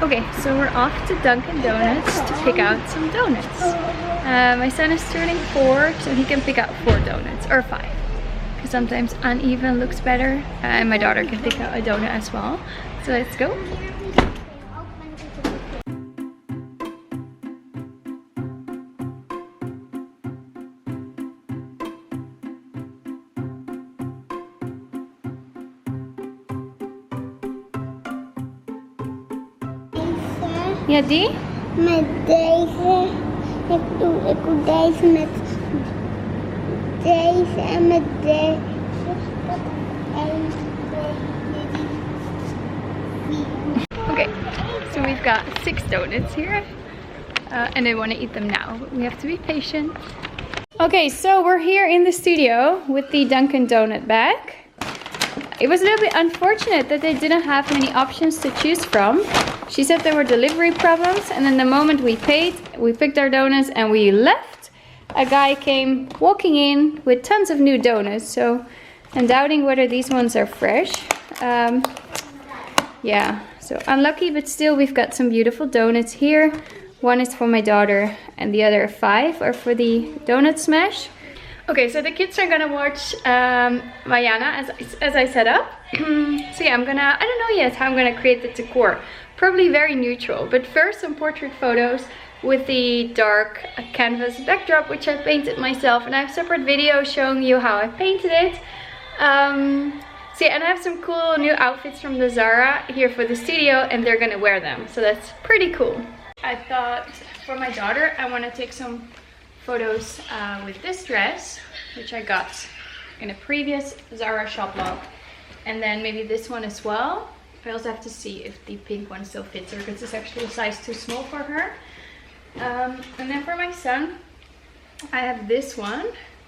Okay, so we're off to Dunkin' Donuts to pick out some donuts. My son is turning 4, so he can pick out 4 donuts, or 5. Because sometimes uneven looks better. And my daughter can pick out a donut as well. So let's go. Ja, die? Met deze. Ik doe deze met deze en met deze. Okay, so we've got 6 donuts here. And I want to eat them now, but we have to be patient. Okay, so we're here in the studio with the Dunkin' Donut bag. It was a little bit unfortunate that they didn't have many options to choose from. She said there were delivery problems, and then the moment we paid, we picked our donuts and we left. A guy came walking in with tons of new donuts, so I'm doubting whether these ones are fresh. Yeah, so unlucky, but still we've got some beautiful donuts here. One is for my daughter and the other 5 are for the donut smash. Okay, so the kids are gonna watch Mayana as I set up. So yeah, I don't know yet how I'm gonna create the decor. Probably very neutral, but first some portrait photos with the dark canvas backdrop, which I painted myself, and I have a separate video showing you how I painted it. So yeah, and I have some cool new outfits from the Zara here for the studio, and they're gonna wear them, so that's pretty cool. I thought for my daughter I want to take some photos with this dress, which I got in a previous Zara shop log, and then maybe this one as well. I also have to see if the pink one still fits her, because it's actually a size too small for her. And then for my son, I have this one,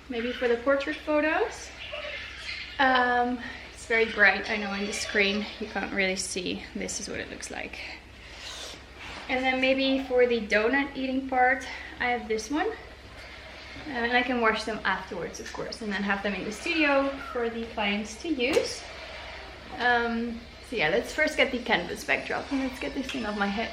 maybe for the portrait photos. It's very bright, I know on the screen you can't really see. This is what it looks like. And then maybe for the donut eating part, I have this one. And I can wash them afterwards, of course, and then have them in the studio for the clients to use. So yeah, let's first get the canvas backdrop and let's get this thing off my head.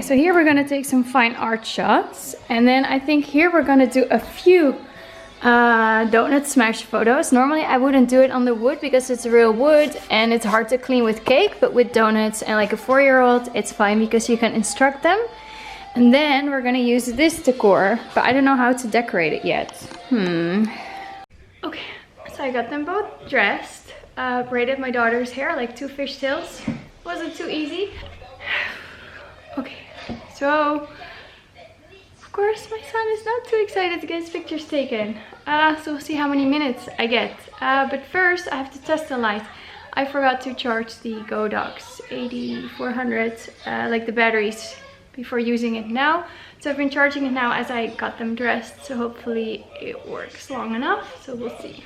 So here we're gonna take some fine art shots, and then I think here we're gonna do a few donut smash photos. Normally I wouldn't do it on the wood because it's real wood and it's hard to clean with cake, but with donuts and like a 4-year-old it's fine because you can instruct them. And then we're gonna use this decor, but I don't know how to decorate it yet. Okay, so I got them both dressed, braided my daughter's hair like 2 fishtails. Wasn't too easy. Okay, so of course my son is not too excited to get his pictures taken. So we'll see how many minutes I get. But first I have to test the light. I forgot to charge the Godox 8400, like the batteries, before using it now. So I've been charging it now as I got them dressed. So hopefully it works long enough. So we'll see.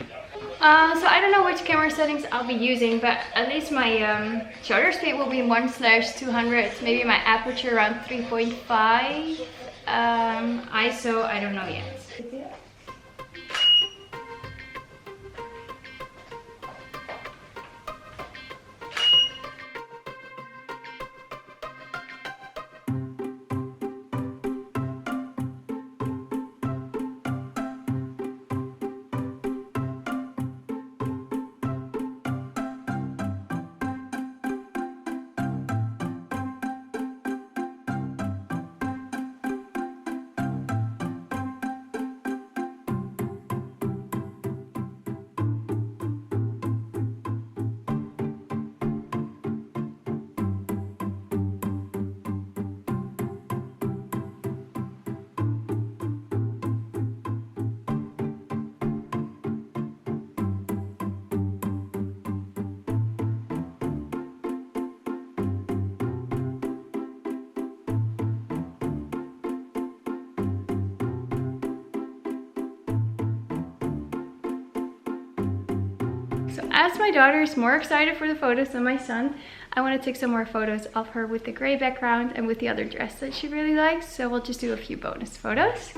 So I don't know which camera settings I'll be using, but at least my shutter speed will be 1/200. Maybe my aperture around 3.5. ISO, I don't know yet. So as my daughter is more excited for the photos than my son, I want to take some more photos of her with the gray background and with the other dress that she really likes. So we'll just do a few bonus photos.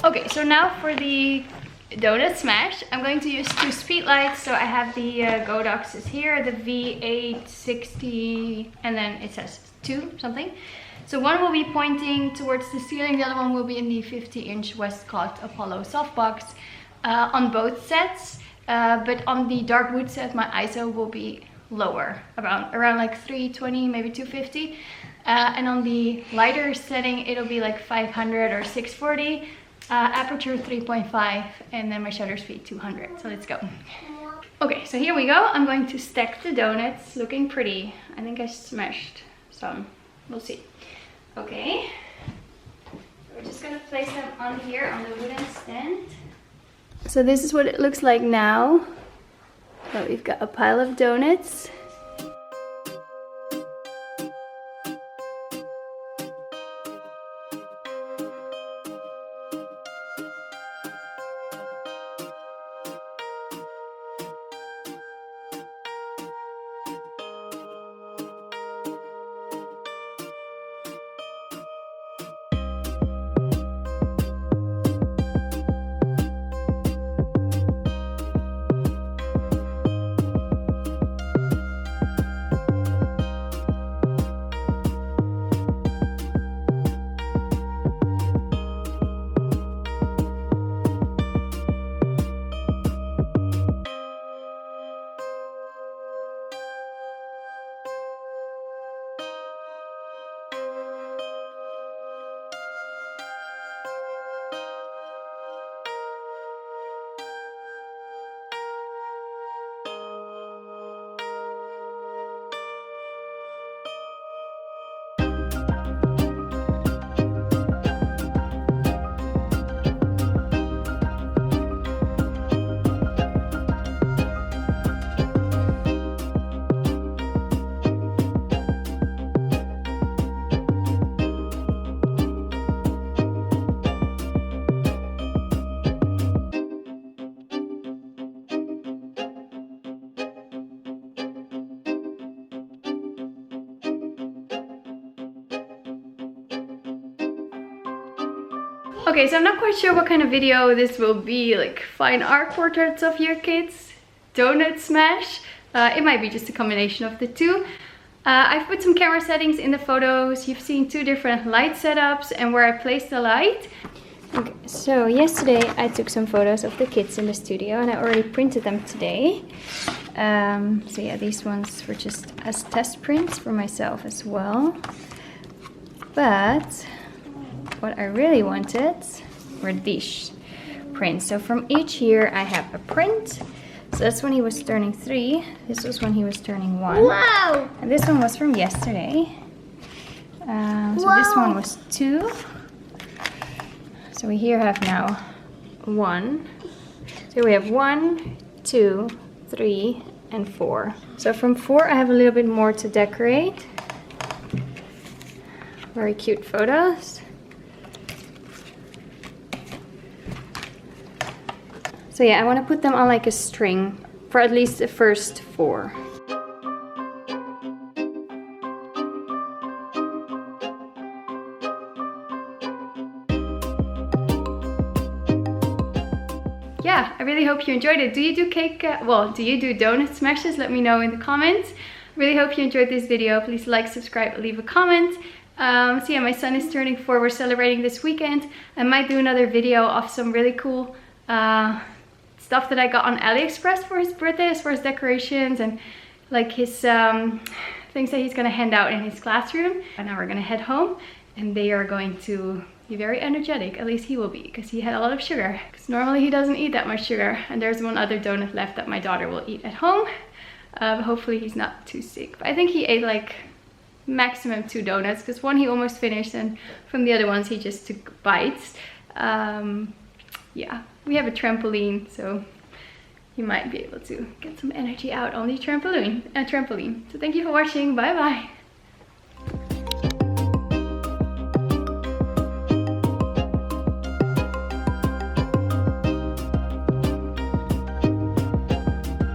Okay, so now for the donut smash, I'm going to use two speed lights. So I have the Godox is here, the V860, and then it says 2 something. So one will be pointing towards the ceiling, the other one will be in the 50-inch Westcott Apollo softbox on both sets. But on the dark wood set, my ISO will be lower, around like 320, maybe 250. And on the lighter setting, it'll be like 500 or 640. Aperture 3.5, and then my shutter speed 200. So let's go. Okay, so here we go. I'm going to stack the donuts, looking pretty. I think I smashed some. We'll see. Okay, we're just gonna place them on here on the wooden stand. So this is what it looks like now. So we've got a pile of donuts. Okay, so I'm not quite sure what kind of video this will be, like fine art portraits of your kids, donut smash. It might be just a combination of the two. I've put some camera settings in the photos. You've seen two different light setups and where I placed the light. Okay, so yesterday I took some photos of the kids in the studio and I already printed them today. So yeah, these ones were just as test prints for myself as well. But what I really wanted were these prints. So from each year I have a print. So that's when he was turning 3. This was when he was turning 1. Wow! And this one was from yesterday. So this one was 2. So we here have now 1. So we have 1, 2, 3, and 4. So from 4 I have a little bit more to decorate. Very cute photos. So yeah, I want to put them on like a string for at least the first 4. Yeah, I really hope you enjoyed it. Do you do cake, do you do donut smashes? Let me know in the comments. Really hope you enjoyed this video. Please like, subscribe, leave a comment. So yeah, my son is turning 4. We're celebrating this weekend. I might do another video of some really cool stuff that I got on AliExpress for his birthday, as far as decorations and like his things that he's gonna hand out in his classroom. And now we're gonna head home, and they are going to be very energetic. At least he will be, because he had a lot of sugar. Because normally he doesn't eat that much sugar. And there's one other donut left that my daughter will eat at home. Hopefully he's not too sick. But I think he ate like maximum 2 donuts, because one he almost finished, and from the other ones he just took bites. Yeah, we have a trampoline, so you might be able to get some energy out on the trampoline. So thank you for watching. Bye bye.